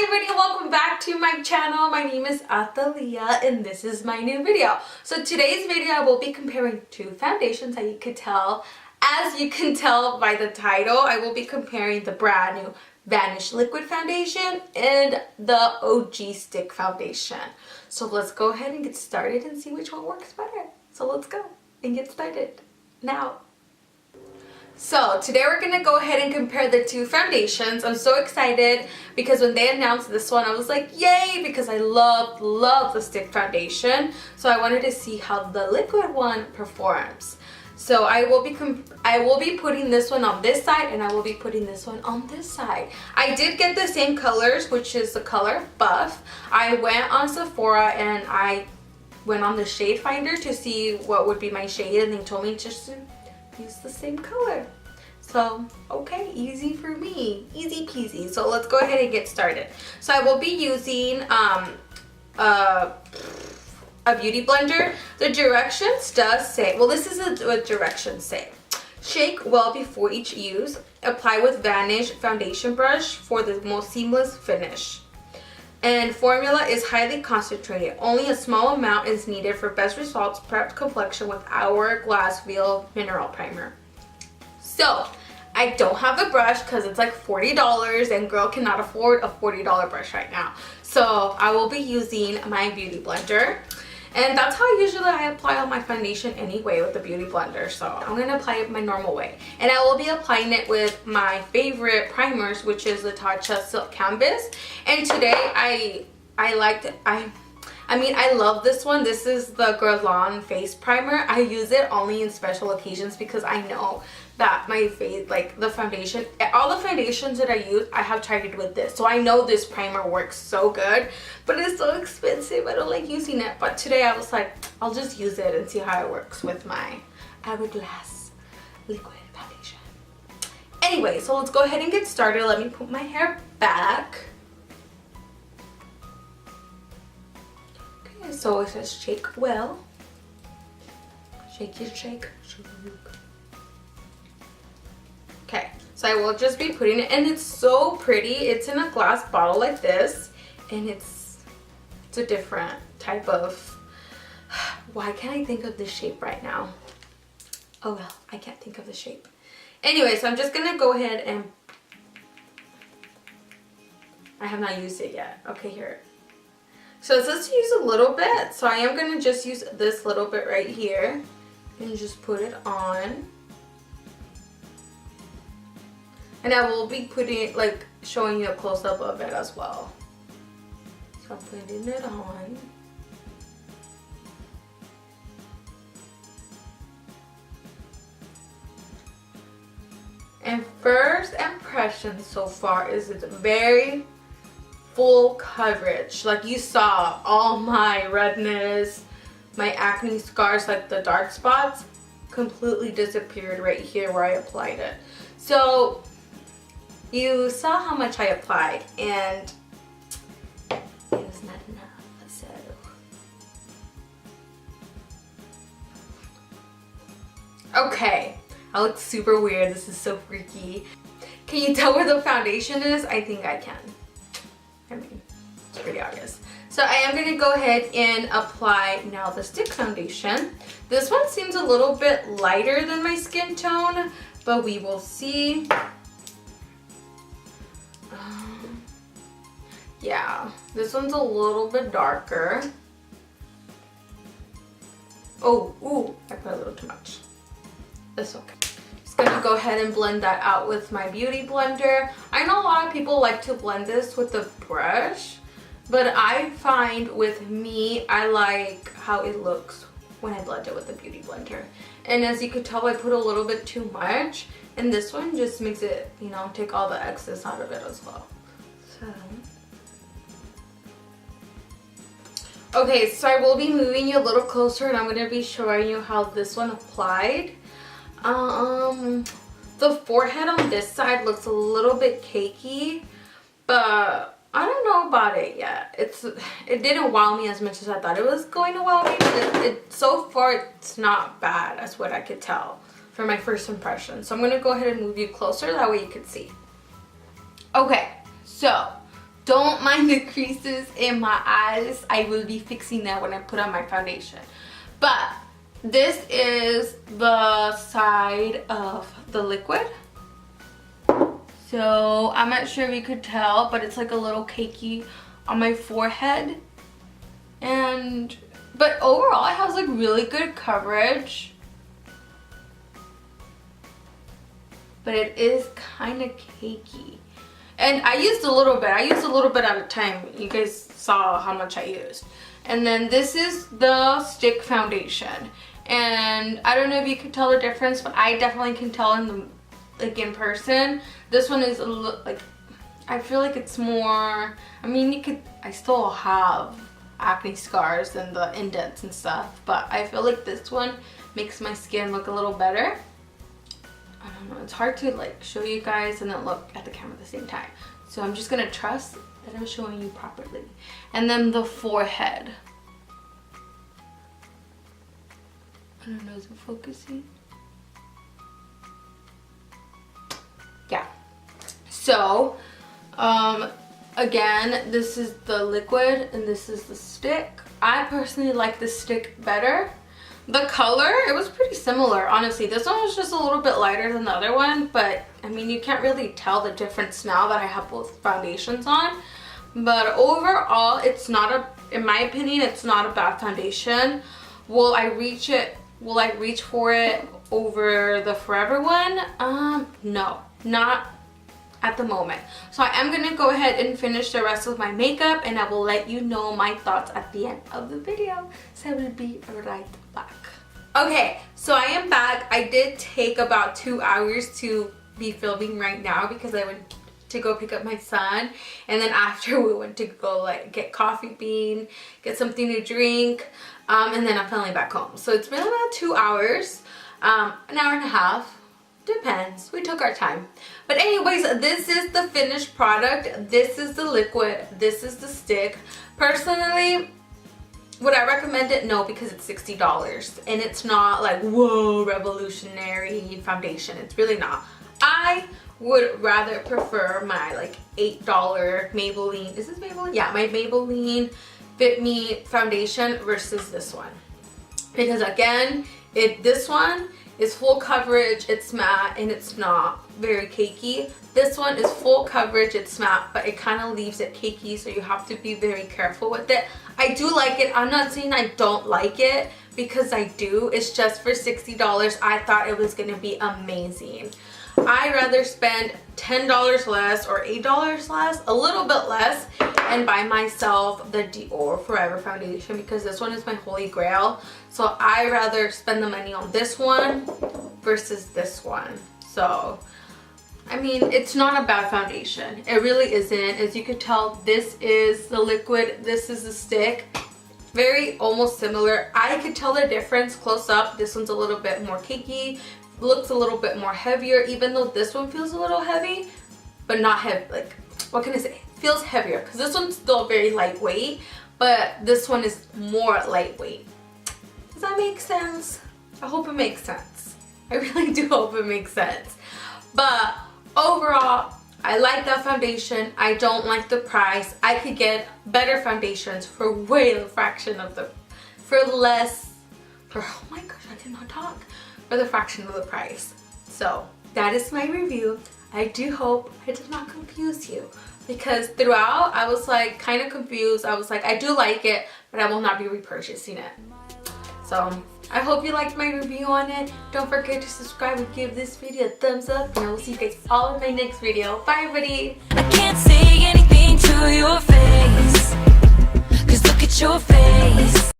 Hi everybody, welcome back to my channel. My name is Athalia and this is my new video. So today's video I will be comparing two foundations that you could tell. As you can tell by the title, I will be comparing the brand new Vanish liquid foundation and the OG stick foundation. So let's go ahead and get started and see which one works better. So let's go and get started now. So today we're going to go ahead and compare the two foundations. I'm so excited because when they announced this one I was like yay, because I love the stick foundation. So I wanted to see how the liquid one performs. So I will be putting this one on this side and I will be putting this one on this side. I did get the same colors, which is the color Buff. I went on Sephora and I went on the shade finder to see what would be my shade, and they told me just to use the same color. So okay, easy for me, easy peasy. So let's go ahead and get started. So I will be using a beauty blender. The directions does say, well, this is what directions say: shake well before each use, apply with Vanish foundation brush for the most seamless finish, and formula is highly concentrated. Only a small amount is needed for best results. Prep complexion with Hourglass Real Mineral Primer. So I don't have a brush because it's like $40 and girl cannot afford a $40 brush right now. So I will be using my beauty blender. And that's how usually I apply all my foundation anyway, with the beauty blender. So I'm going to apply it my normal way. And I will be applying it with my favorite primers, which is the Tatcha Silk Canvas. And today I love this one. This is the Guerlain face primer. I use it only in special occasions because I know that my face, like the foundation, all the foundations that I use, I have tried it with this. So I know this primer works so good, but it's so expensive. I don't like using it. But today I was like, I'll just use it and see how it works with my Hourglass liquid foundation. Anyway, so let's go ahead and get started. Let me put my hair back. Okay, so it says shake well. Shake your shake. Okay, so I will just be putting it, and it's so pretty. It's in a glass bottle like this, and it's a different type of, why can't I think of the shape right now? Oh well, I can't think of the shape. Anyway, so I'm just gonna go ahead and, I have not used it yet. Okay, here. So it says to use a little bit, so I am gonna just use this little bit right here and just put it on. And I will be putting it, like, showing you a close-up of it as well. So I'm putting it on. And first impression so far is it's very full coverage. Like you saw, all my redness, my acne scars, like the dark spots, completely disappeared right here where I applied it. So you saw how much I applied, and it was not enough. So okay, I look super weird. This is so freaky. Can you tell where the foundation is? I think I can. I mean, it's pretty obvious. So I am going to go ahead and apply now the stick foundation. This one seems a little bit lighter than my skin tone, but we will see. Yeah, this one's a little bit darker. Oh, ooh, I put a little too much. That's okay. Just gonna go ahead and blend that out with my beauty blender. I know a lot of people like to blend this with the brush, but I find with me, I like how it looks when I blend it with the beauty blender. And as you could tell, I put a little bit too much, and this one just makes it, you know, take all the excess out of it as well. So okay, so I will be moving you a little closer and I'm going to be showing you how this one applied. The forehead on this side looks a little bit cakey, but I don't know about it yet. It didn't wow me as much as I thought it was going to wow me, but so far it's not bad as what I could tell for my first impression. So I'm going to go ahead and move you closer, that way you can see. Okay, so Don't mind the creases in my eyes. I will be fixing that when I put on my foundation. But this is the side of the liquid. So I'm not sure if you could tell, but it's like a little cakey on my forehead. But overall it has like really good coverage. But it is kind of cakey. And I used a little bit. I used a little bit at a time. You guys saw how much I used. And then this is the stick foundation. And I don't know if you could tell the difference, but I definitely can tell in person. This one is a little, like, I feel like it's more, I mean, I still have acne scars and the indents and stuff, but I feel like this one makes my skin look a little better. I don't know, it's hard to like show you guys and then look at the camera at the same time. So I'm just gonna trust that I'm showing you properly. And then the forehead. I don't know, is it focusing? Yeah. So, again, this is the liquid and this is the stick. I personally like the stick better. The color, it was pretty similar, honestly. This one was just a little bit lighter than the other one, but I mean, you can't really tell the difference now that I have both foundations on. But overall, it's not in my opinion, it's not a bad foundation. Will I reach for it over the Forever one? No, not at the moment. So I am gonna go ahead and finish the rest of my makeup, and I will let you know my thoughts at the end of the video. So I will be right back. Okay, so I am back. I did take about 2 hours to be filming right now because I went to go pick up my son, and then after we went to go like get coffee bean, get something to drink, and then I'm finally back home. So it's been about 2 hours, an hour and a half. Depends. We took our time. But anyways, this is the finished product. This is the liquid. This is the stick. Personally, would I recommend it? No, because it's $60. And it's not like, whoa, revolutionary foundation. It's really not. I would rather prefer my like $8 Maybelline. Is this Maybelline? Yeah, my Maybelline Fit Me foundation versus this one. Because again, this one is full coverage, it's matte, and it's not very cakey. This one is full coverage, it's matte, but it kind of leaves it cakey, so you have to be very careful with it. I do like it. I'm not saying I don't like it, because I do. It's just for $60. I thought it was going to be amazing. I'd rather spend $10 less or $8 less, a little bit less, and buy myself the Dior Forever foundation, because this one is my holy grail. So I'd rather spend the money on this one versus this one. So I mean, it's not a bad foundation. It really isn't. As you could tell, this is the liquid, this is the stick. Very almost similar. I could tell the difference close up. This one's a little bit more cakey, looks a little bit more heavier, even though this one feels a little heavy, but not heavy. Like, what can I say? Feels heavier, because this one's still very lightweight, but this one is more lightweight. Does that make sense? I hope it makes sense. I really do hope it makes sense. But overall, I like that foundation. I don't like the price. I could get better foundations for way the fraction of the, oh my gosh, I cannot talk, for the fraction of the price. So that is my review. I do hope I did not confuse you, because throughout I was like kind of confused. I was like, I do like it, but I will not be repurchasing it. So I hope you liked my review on it. Don't forget to subscribe and give this video a thumbs up, and I will see you guys all in my next video. Bye everybody. I can't say anything to your face, 'cause look at your face.